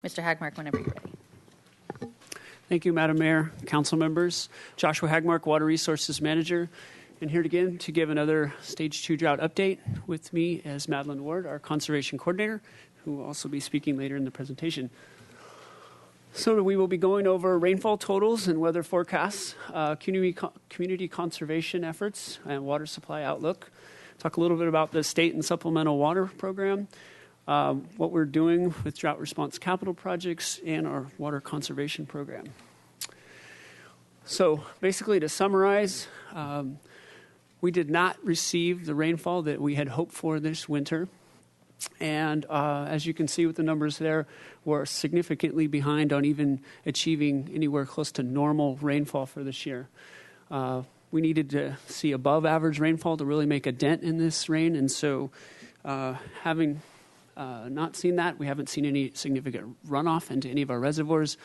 Mr. Hagmark, whenever you're ready. Thank you, Madam Mayor, council members. Joshua Hagmark, Water Resources Manager, and here again to give another Stage 2 drought update. With me is Madeline Ward, our Conservation Coordinator, who will also be speaking later in the presentation. So we will be going over rainfall totals and weather forecasts, community conservation efforts, and water supply outlook. Talk a little bit about the state and supplemental water program, what we're doing with drought response capital projects, and our water conservation program. So basically, to summarize, we did not receive the rainfall that we had hoped for this winter. And as you can see with the numbers there, we're significantly behind on even achieving anywhere close to normal rainfall for this year. We needed to see above average rainfall to really make a dent in this rain. And so having not seen that, we haven't seen any significant runoff into any of our reservoirs,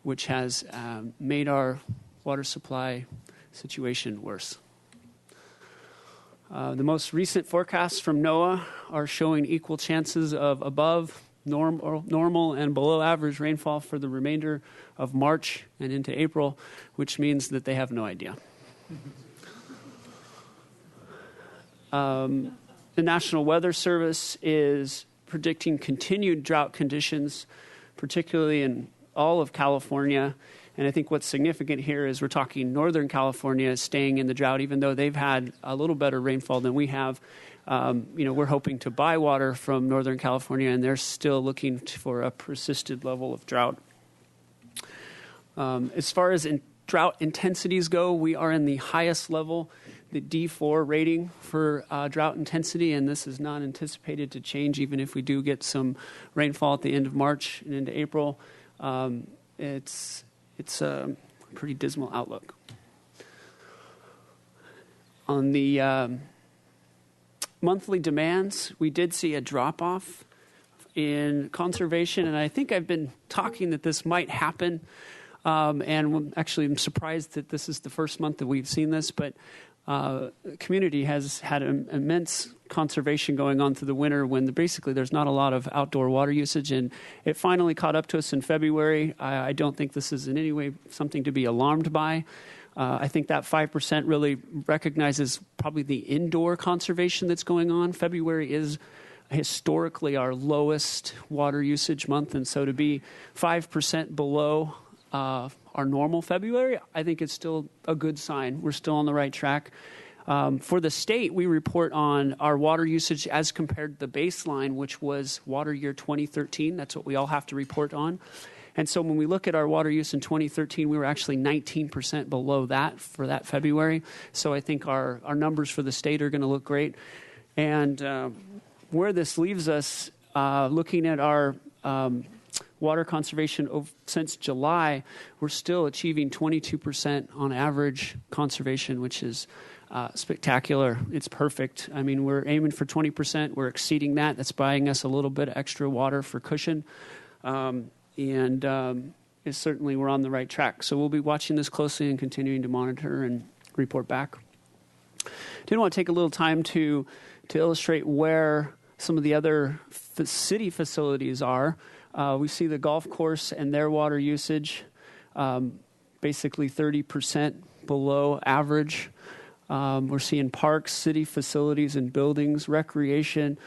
which has made our water supply situation worse. The most recent forecasts from NOAA are showing equal chances of above normal and below average rainfall for the remainder of March and into April, which means that they have no idea. The National Weather Service is predicting continued drought conditions, particularly in all of California. And I think what's significant here is we're talking Northern California is staying in the drought, even though they've had a little better rainfall than we have. We're hoping to buy water from Northern California, and they're still looking for a persisted level of drought. As far as drought intensities go, we are in the highest level, the D4 rating for drought intensity, and this is not anticipated to change even if we do get some rainfall at the end of March and into April. It's a pretty dismal outlook. On the monthly demands, we did see a drop-off in conservation, and I think I've been talking that this might happen, and actually I'm surprised that this is the first month that we've seen this, but the community has had immense conservation going on through the winter when basically there's not a lot of outdoor water usage, and it finally caught up to us in February. I don't think this is in any way something to be alarmed by. I think that 5% really recognizes probably the indoor conservation that's going on. February is historically our lowest water usage month, and so to be 5% below our normal February, I think it's still a good sign. We're still on the right track. For the state, we report on our water usage as compared to the baseline, which was water year 2013. That's what we all have to report on. And so when we look at our water use in 2013, we were actually 19% below that for that February. So I think our numbers for the state are going to look great. And where this leaves us, looking at our water conservation since July, we're still achieving 22% on average conservation, which is spectacular. It's perfect. I mean, we're aiming for 20%. We're exceeding that. That's buying us a little bit extra water for cushion. It's certainly we're on the right track. So we'll be watching this closely and continuing to monitor and report back. Did want to take a little time to illustrate where some of the other city facilities are. We see the golf course and their water usage basically 30% below average. We're seeing parks, city facilities and buildings, recreation,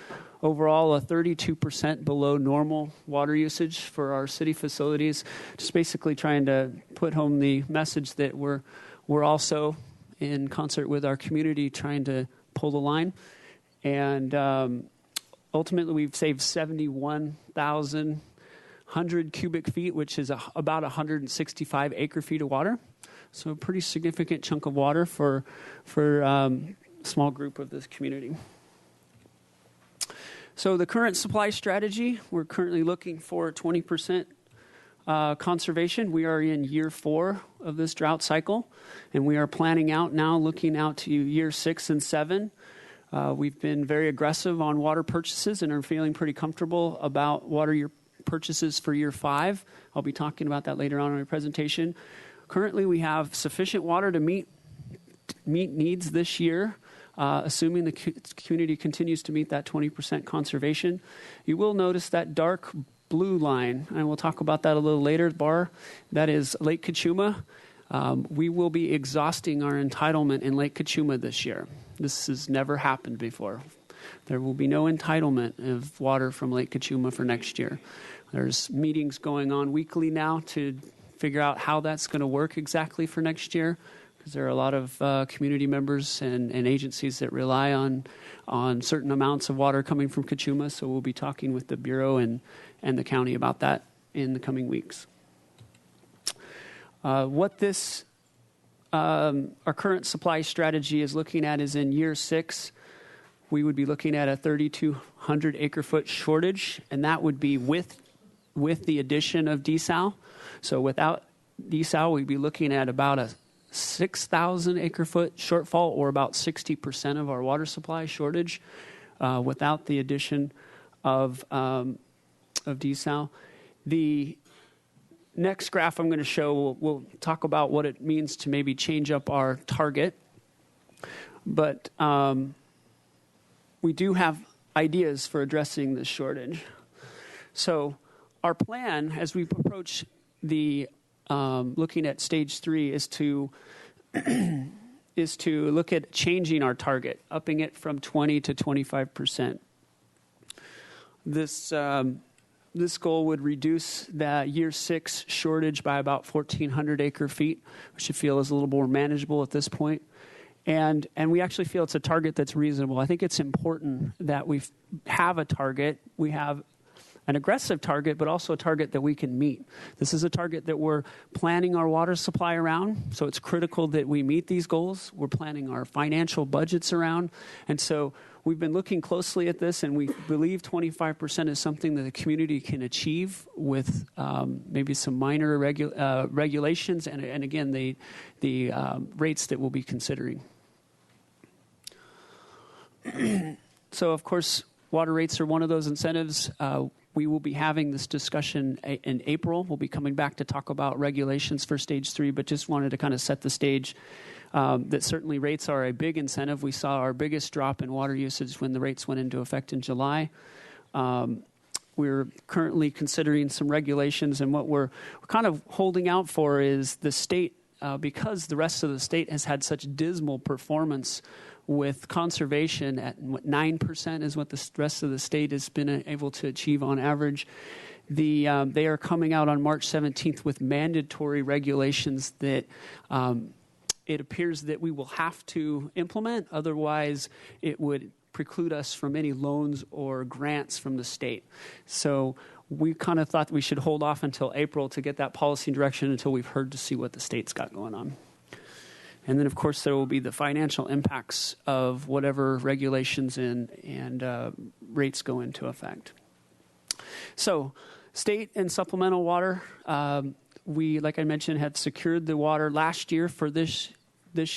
overall a 32% below normal water usage for our city facilities. Just basically trying to put home the message that we're also in concert with our community trying to pull the line. And ultimately we've saved 71,100 cubic feet, which is about 165 acre feet of water. So a pretty significant chunk of water for a small group of this community. So the current supply strategy, we're currently looking for 20% conservation. We are in year 4 of this drought cycle, and we are planning out now, looking out to year 6 and 7. We've been very aggressive on water purchases and are feeling pretty comfortable about water year purchases for year 5. I'll be talking about that later on in my presentation. Currently, we have sufficient water to meet needs this year, assuming the community continues to meet that 20% conservation. You will notice that dark blue line, and we'll talk about that a little later, bar, that is Lake Cachuma. We will be exhausting our entitlement in Lake Cachuma this year. This has never happened before. There will be no entitlement of water from Lake Cachuma for next year. There's meetings going on weekly now to figure out how that's going to work exactly for next year, because there are a lot of community members and agencies that rely on certain amounts of water coming from Cachuma. So we'll be talking with the Bureau and the county about that in the coming weeks. What this our current supply strategy is looking at is in year 6, we would be looking at a 3,200 acre-foot shortage, and that would be with the addition of desal. So without desal, we'd be looking at about a 6,000 acre-foot shortfall, or about 60% of our water supply shortage, without the addition of desal. The next graph I'm going to show, we'll talk about what it means to maybe change up our target. But we do have ideas for addressing this shortage. So our plan, as we approach the looking at stage 3, is to look at changing our target, upping it from 20 to 25%. This goal would reduce the year 6 shortage by about 1,400 acre feet, which I feel is a little more manageable at this point. And we actually feel it's a target that's reasonable. I think it's important that we have a target. We have an aggressive target, but also a target that we can meet. This is a target that we're planning our water supply around, so it's critical that we meet these goals. We're planning our financial budgets around, and so we've been looking closely at this, and we believe 25% is something that the community can achieve with maybe some minor regulations, and again, the rates that we'll be considering. So, of course, water rates are one of those incentives. We will be having this discussion in April. We'll be coming back to talk about regulations for stage 3, but just wanted to kind of set the stage that certainly rates are a big incentive. We saw our biggest drop in water usage when the rates went into effect in July. We're currently considering some regulations, and what we're kind of holding out for is the state, because the rest of the state has had such dismal performance with conservation at 9% is what the rest of the state has been able to achieve on average. They are coming out on March 17th with mandatory regulations that it appears that we will have to implement. Otherwise, it would preclude us from any loans or grants from the state. So we kind of thought we should hold off until April to get that policy direction until we've heard to see what the state's got going on. And then, of course, there will be the financial impacts of whatever regulations and rates go into effect. So, state and supplemental water, we, like I mentioned, had secured the water last year for this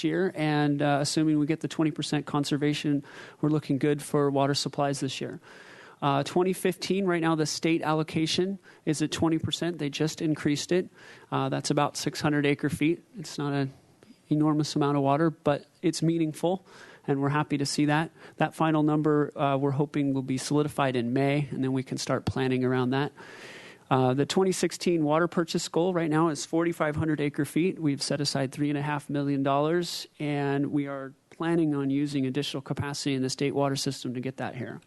year, and assuming we get the 20% conservation, we're looking good for water supplies this year. 2015, right now the state allocation is at 20%. They just increased it. That's about 600 acre feet. It's not an enormous amount of water, but it's meaningful, and we're happy to see that. That final number we're hoping will be solidified in May, and then we can start planning around that. The 2016 water purchase goal right now is 4,500 acre feet. We've set aside $3.5 million, and we are planning on using additional capacity in the state water system to get that here.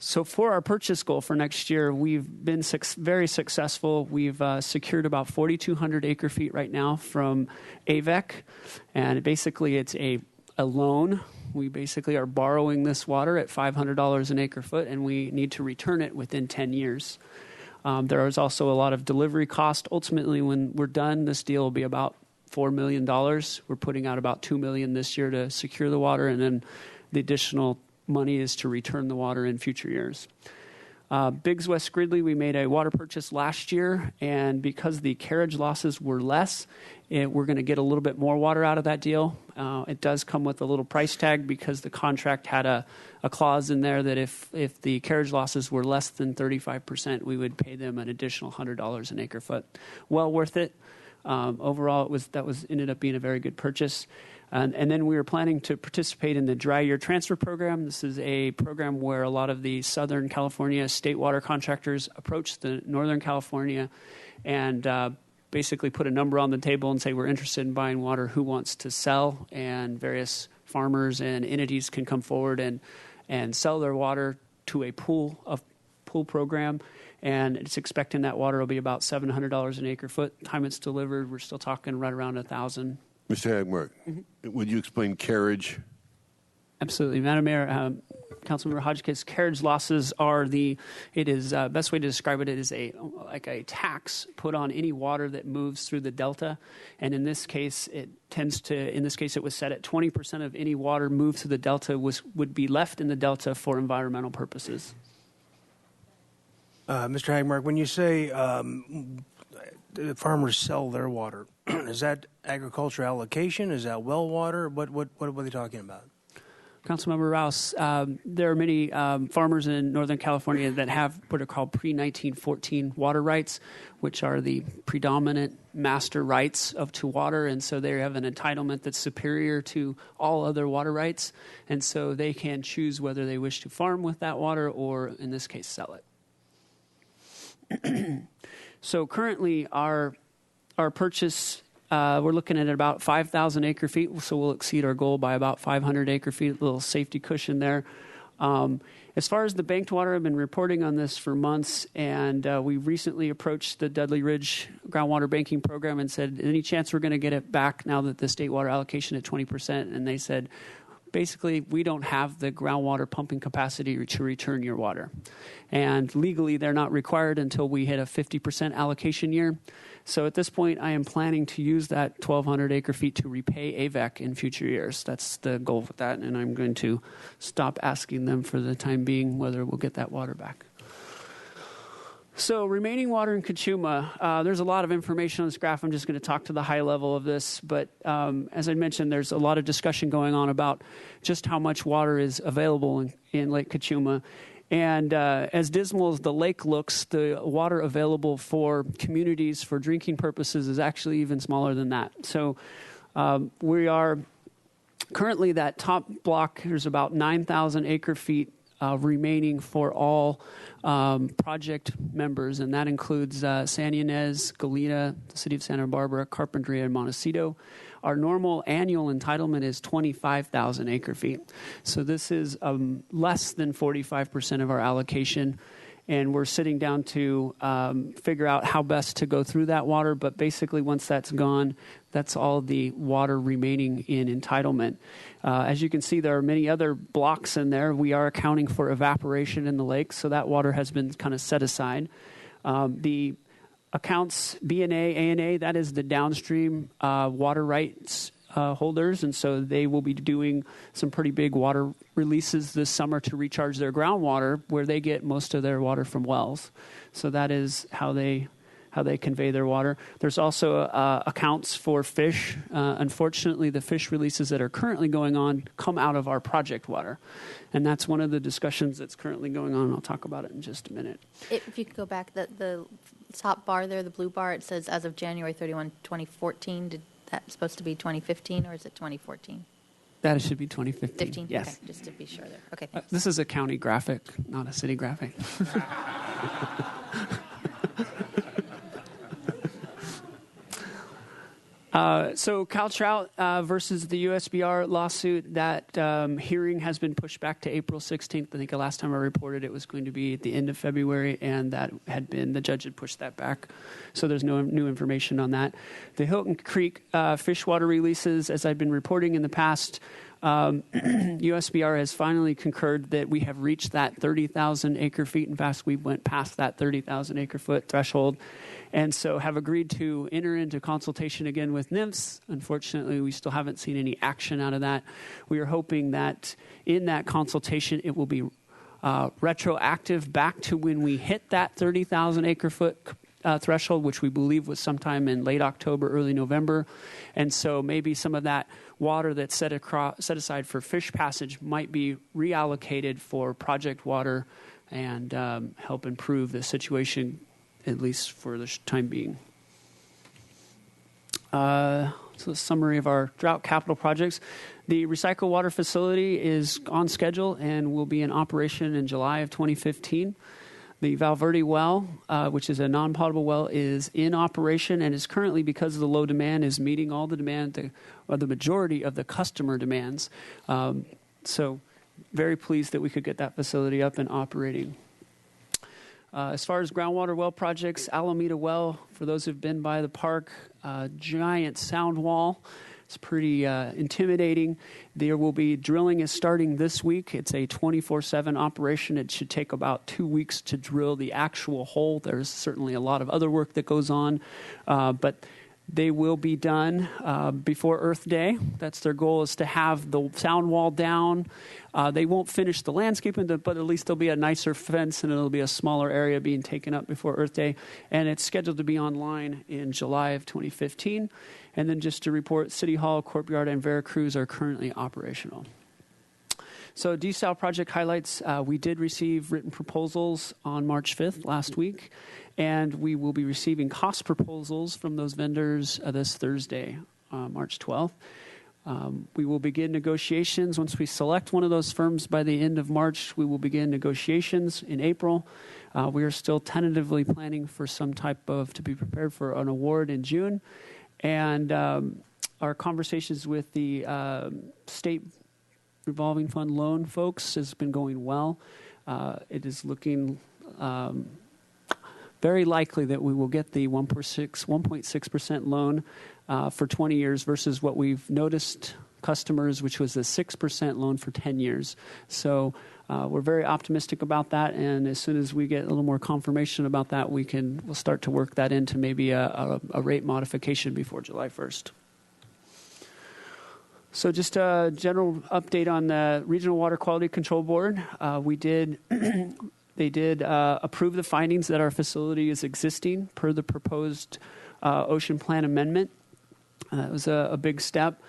So for our purchase goal for next year, we've been very successful. We've secured about 4,200 acre feet right now from AVEC, and basically it's a loan. We basically are borrowing this water at $500 an acre foot, and we need to return it within 10 years. There is also a lot of delivery cost. Ultimately, when we're done, this deal will be about $4 million. We're putting out about $2 million this year to secure the water, and then the additional money is to return the water in future years. Biggs West Gridley, we made a water purchase last year, and because the carriage losses were less, we're going to get a little bit more water out of that deal. It does come with a little price tag because the contract had a clause in there that if the carriage losses were less than 35%, we would pay them an additional $100 an acre foot. Well worth it. Overall, that ended up being a very good purchase. And then we are planning to participate in the Dry Year Transfer Program. This is a program where a lot of the Southern California state water contractors approach the Northern California and basically put a number on the table and say, we're interested in buying water, who wants to sell? And various farmers and entities can come forward and sell their water to a pool program. And it's expecting that water will be about $700 an acre foot. Time it's delivered, we're still talking right around $1,000. Mr. Hagmark, would you explain carriage? Absolutely. Madam Mayor, Councilmember Hodgkiss, carriage losses are best way to describe it is like a tax put on any water that moves through the delta. And in this case, it was set at 20% of any water moved through the delta would be left in the delta for environmental purposes. Mr. Hagmark, when you say the farmers sell their water, is that agriculture allocation? Is that well water? What are they talking about? Councilmember Rouse, there are many farmers in Northern California that have what are called pre-1914 water rights, which are the predominant master rights to water. And so they have an entitlement that's superior to all other water rights. And so they can choose whether they wish to farm with that water or, in this case, sell it. So currently our purchase, we're looking at about 5,000 acre feet, so we'll exceed our goal by about 500 acre feet, a little safety cushion there. As far as the banked water, I've been reporting on this for months, and we recently approached the Dudley Ridge groundwater banking program and said, any chance we're going to get it back now that the state water allocation at 20%? And they said, basically, we don't have the groundwater pumping capacity to return your water. And legally, they're not required until we hit a 50% allocation year. So at this point, I am planning to use that 1,200 acre feet to repay AVEC in future years. That's the goal with that, and I'm going to stop asking them for the time being whether we'll get that water back. So remaining water in Cachuma, there's a lot of information on this graph. I'm just going to talk to the high level of this. But as I mentioned, there's a lot of discussion going on about just how much water is available in Lake Cachuma. And as dismal as the lake looks, the water available for communities for drinking purposes is actually even smaller than that. So we are currently that top block, there's about 9,000 acre feet remaining for all project members, and that includes San Ynez, Goleta, the city of Santa Barbara, Carpinteria, and Montecito. Our normal annual entitlement is 25,000 acre feet. So this is less than 45% of our allocation, and we're sitting down to figure out how best to go through that water. But basically, once that's gone, that's all the water remaining in entitlement. As you can see, there are many other blocks in there. We are accounting for evaporation in the lake, so that water has been kind of set aside. The accounts B&A, A&A, that is the downstream water rights holders, and so they will be doing some pretty big water releases this summer to recharge their groundwater, where they get most of their water from wells. So that is how they convey their water. There's also accounts for fish. Unfortunately, the fish releases that are currently going on come out of our project water. And that's one of the discussions that's currently going on. I'll talk about it in just a minute. If you could go back, the top bar there, the blue bar, it says as of January 31, 2014. Did that supposed to be 2015 or is it 2014? That should be 2015. 15? Yes. Okay, just to be sure there. Okay, thanks. This is a county graphic, not a city graphic. So Cal Trout versus the USBR lawsuit, that hearing has been pushed back to April 16th. I think the last time I reported it was going to be at the end of February, and the judge had pushed that back. So there's no new information on that. The Hilton Creek fish water releases, as I've been reporting in the past, USBR has finally concurred that we have reached that 30,000 acre feet. In fact, we went past that 30,000 acre foot threshold, and so have agreed to enter into consultation again with NIMS. Unfortunately, we still haven't seen any action out of that. We are hoping that in that consultation it will be retroactive back to when we hit that 30,000 acre foot threshold, which we believe was sometime in late October, early November. And so maybe some of that water that's set aside for fish passage might be reallocated for project water and help improve the situation, at least for the time being. So the summary of our drought capital projects. The recycle water facility is on schedule and will be in operation in July of 2015. The Valverde well, which is a non-potable well, is in operation and is currently, because of the low demand, is meeting all the demand, or the majority of the customer demands. So very pleased that we could get that facility up and operating. As far as groundwater well projects, Alameda Well, for those who've been by the park, giant sound wall. It's pretty intimidating. There will be drilling is starting this week. It's a 24/7 operation. It should take about 2 weeks to drill the actual hole. There's certainly a lot of other work that goes on, but they will be done before Earth Day. That's their goal, is to have the sound wall down. They won't finish the landscaping, but at least there'll be a nicer fence and it'll be a smaller area being taken up before Earth Day. And it's scheduled to be online in July of 2015. And then just to report, City Hall, Courtyard, and Veracruz are currently operational. So desal project highlights, we did receive written proposals on March 5th, last week, and we will be receiving cost proposals from those vendors this Thursday, March 12th. We will begin negotiations. Once we select one of those firms by the end of March, we will begin negotiations in April. We are still tentatively planning for some type of, to be prepared for an award in June. And our conversations with the state revolving fund loan folks has been going well. It is looking very likely that we will get the 1.6% loan for 20 years versus what we've noticed customers, which was a 6% loan for 10 years. So we're very optimistic about that, and as soon as we get a little more confirmation about that, we'll start to work that into maybe a rate modification before July 1st. So just a general update on the Regional Water Quality Control Board. They did approve the findings that our facility is existing per the proposed ocean plan amendment. That was a big step.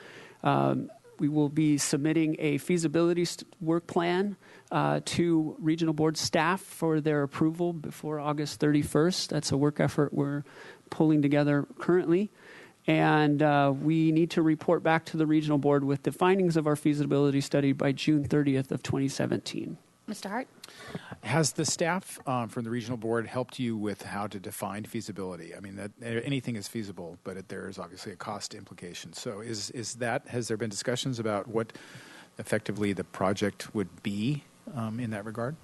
We will be submitting a feasibility work plan to regional board staff for their approval before August 31st. That's a work effort we're pulling together currently. And we need to report back to the regional board with the findings of our feasibility study by June 30th of 2017. Mr. Hart? Has the staff from the regional board helped you with how to define feasibility? I mean, that anything is feasible, but there is obviously a cost implication. So has there been discussions about what effectively the project would be in that regard?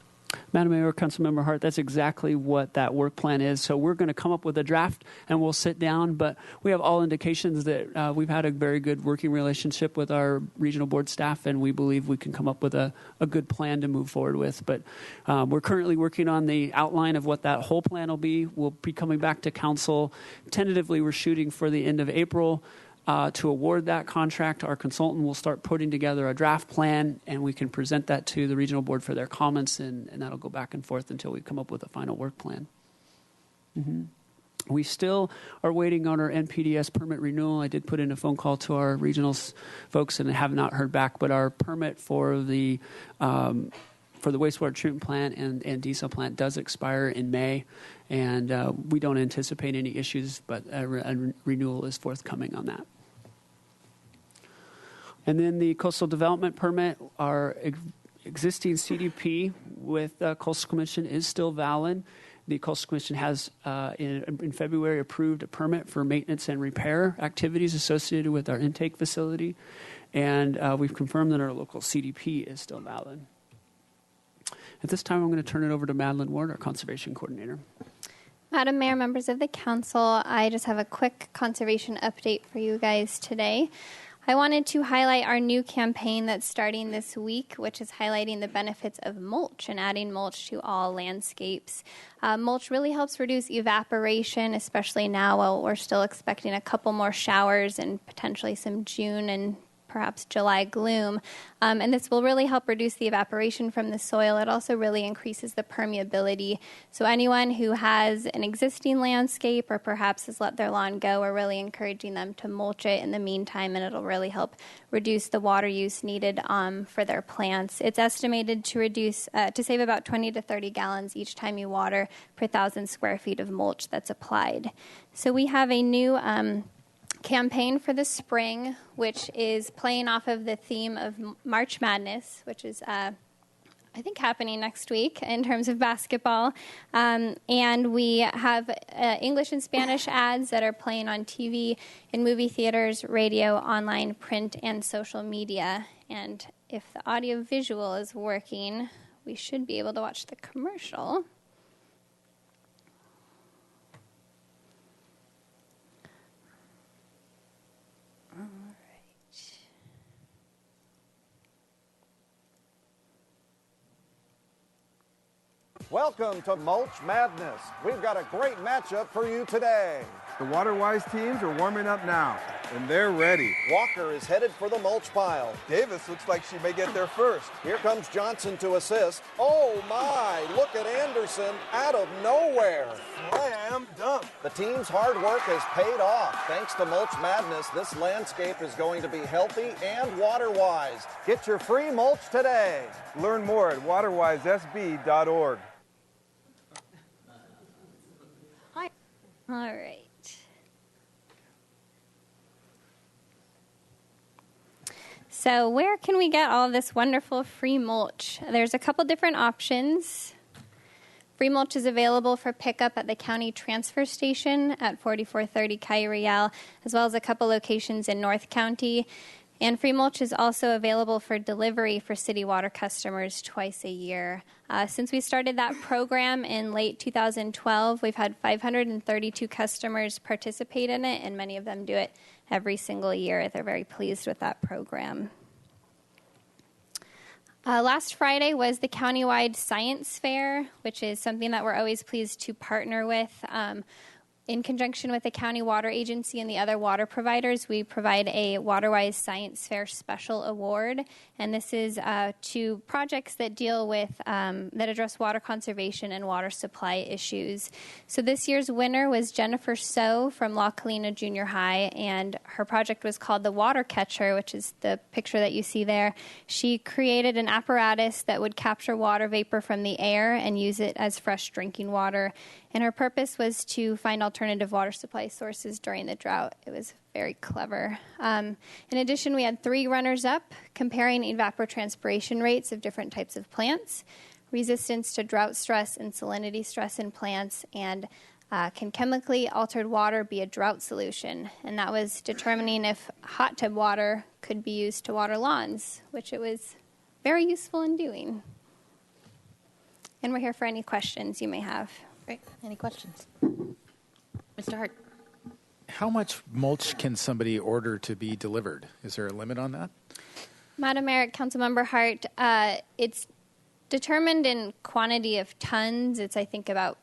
Madam Mayor, Councilmember Hart, that's exactly what that work plan is. So we're going to come up with a draft and we'll sit down, but we have all indications that we've had a very good working relationship with our regional board staff, and we believe we can come up with a good plan to move forward with. But we're currently working on the outline of what that whole plan will be. We'll be coming back to council. Tentatively, we're shooting for the end of April. To award that contract, our consultant will start putting together a draft plan, and we can present that to the regional board for their comments, and that'll go back and forth until we come up with a final work plan. Mm-hmm. We still are waiting on our NPDES permit renewal. I did put in a phone call to our regional folks and have not heard back, but our permit for the wastewater treatment plant and diesel plant does expire in May, and we don't anticipate any issues, but a renewal is forthcoming on that. And then the coastal development permit, our existing CDP with the Coastal Commission is still valid. The Coastal Commission has, in February, approved a permit for maintenance and repair activities associated with our intake facility, and we've confirmed that our local CDP is still valid. At this time, I'm going to turn it over to Madeline Ward, our Conservation Coordinator. Madam Mayor, members of the Council, I just have a quick conservation update for you guys today. I wanted to highlight our new campaign that's starting this week, which is highlighting the benefits of mulch and adding mulch to all landscapes. Mulch really helps reduce evaporation, especially now while we're still expecting a couple more showers and potentially some June and perhaps July gloom. And this will really help reduce the evaporation from the soil. It also really increases the permeability. So anyone who has an existing landscape or perhaps has let their lawn go, we're really encouraging them to mulch it in the meantime, and it'll really help reduce the water use needed for their plants. It's estimated to save about 20 to 30 gallons each time you water per 1,000 square feet of mulch that's applied. So we have a new campaign for the spring, which is playing off of the theme of March Madness, which is, I think, happening next week in terms of basketball. And we have English and Spanish ads that are playing on TV, in movie theaters, radio, online, print, and social media. And if the audio visual is working, we should be able to watch the commercial. Welcome to Mulch Madness. We've got a great matchup for you today. The Water-Wise teams are warming up now, and they're ready. Walker is headed for the mulch pile. Davis looks like she may get there first. Here comes Johnson to assist. Oh my, look at Anderson out of nowhere. Slam dunk. The team's hard work has paid off. Thanks to Mulch Madness, this landscape is going to be healthy and water-wise. Get your free mulch today. Learn more at waterwisesb.org. All right. So where can we get all this wonderful free mulch? There's a couple different options. Free mulch is available for pickup at the county transfer station at 4430 Calle, as well as a couple locations in North County. And free mulch is also available for delivery for city water customers twice a year. Since we started that program in late 2012, we've had 532 customers participate in it, and many of them do it every single year. They're very pleased with that program. Last Friday was the countywide science fair, which is something that we're always pleased to partner with. In conjunction with the County Water Agency and the other water providers, we provide a WaterWise Science Fair Special Award, and this is to projects that deal with, that address water conservation and water supply issues. So this year's winner was Jennifer So from La Colina Junior High, and her project was called the Water Catcher, which is the picture that you see there. She created an apparatus that would capture water vapor from the air and use it as fresh drinking water. And her purpose was to find alternative water supply sources during the drought. It was very clever. In addition, we had 3 runners-up comparing evapotranspiration rates of different types of plants, resistance to drought stress and salinity stress in plants, and can chemically altered water be a drought solution? And that was determining if hot tub water could be used to water lawns, which it was very useful in doing. And we're here for any questions you may have. Great. Any questions? Mr. Hart. How much mulch can somebody order to be delivered? Is there a limit on that? Madam Mayor, Councilmember Hart, it's determined in quantity of tons. It's, I think, about,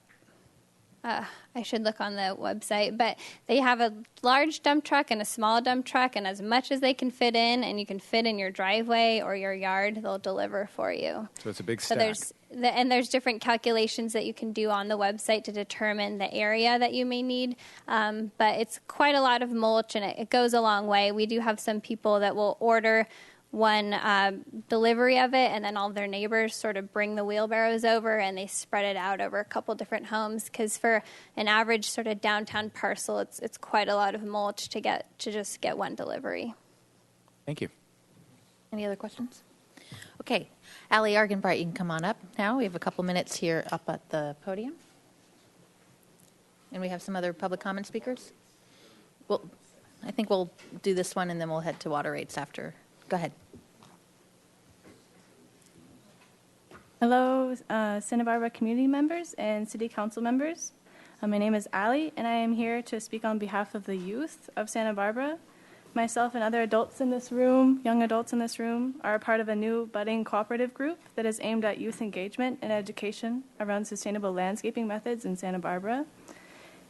I should look on the website, but they have a large dump truck and a small dump truck, and as much as they can fit in, and you can fit in your driveway or your yard, they'll deliver for you. So it's a big stack. So there's different calculations that you can do on the website to determine the area that you may need, but it's quite a lot of mulch, and it goes a long way. We do have some people that will order one delivery of it, and then all their neighbors sort of bring the wheelbarrows over, and they spread it out over a couple different homes, because for an average sort of downtown parcel, it's quite a lot of mulch to just get one delivery. Thank you. Any other questions? Okay. Allie Argenbright, you can come on up now. We have a couple minutes here up at the podium. And we have some other public comment speakers. Well, I think we'll do this one, and then we'll head to water rates after. Go ahead. Hello, Santa Barbara community members and city council members. My name is Allie, and I am here to speak on behalf of the youth of Santa Barbara. Myself and other adults in this room, young adults in this room, are a part of a new budding cooperative group that is aimed at youth engagement and education around sustainable landscaping methods in Santa Barbara.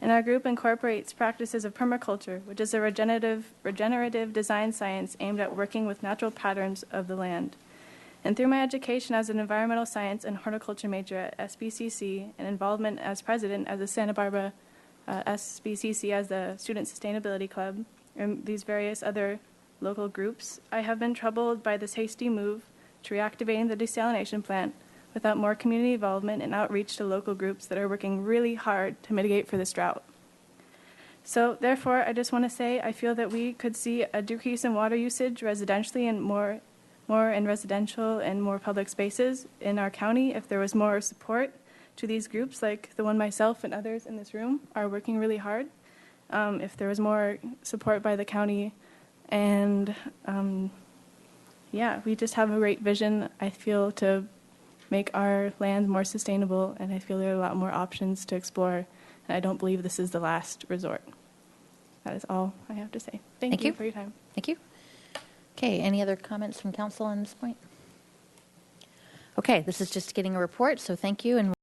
And our group incorporates practices of permaculture, which is a regenerative design science aimed at working with natural patterns of the land. And through my education as an environmental science and horticulture major at SBCC and involvement as president as the Santa Barbara SBCC as the Student Sustainability Club and these various other local groups, I have been troubled by this hasty move to reactivating the desalination plant without more community involvement and outreach to local groups that are working really hard to mitigate for this drought. So therefore, I just want to say I feel that we could see a decrease in water usage residentially and more in residential and more public spaces in our county if there was more support to these groups, like the one myself and others in this room are working really hard. If there was more support by the county, and yeah, we just have a great vision, I feel, to make our land more sustainable, and I feel there are a lot more options to explore, and I don't believe this is the last resort. That is all I have to say. Thank you for your time. Thank you. Okay, any other comments from council on this point? Okay, this is just getting a report, so thank you. And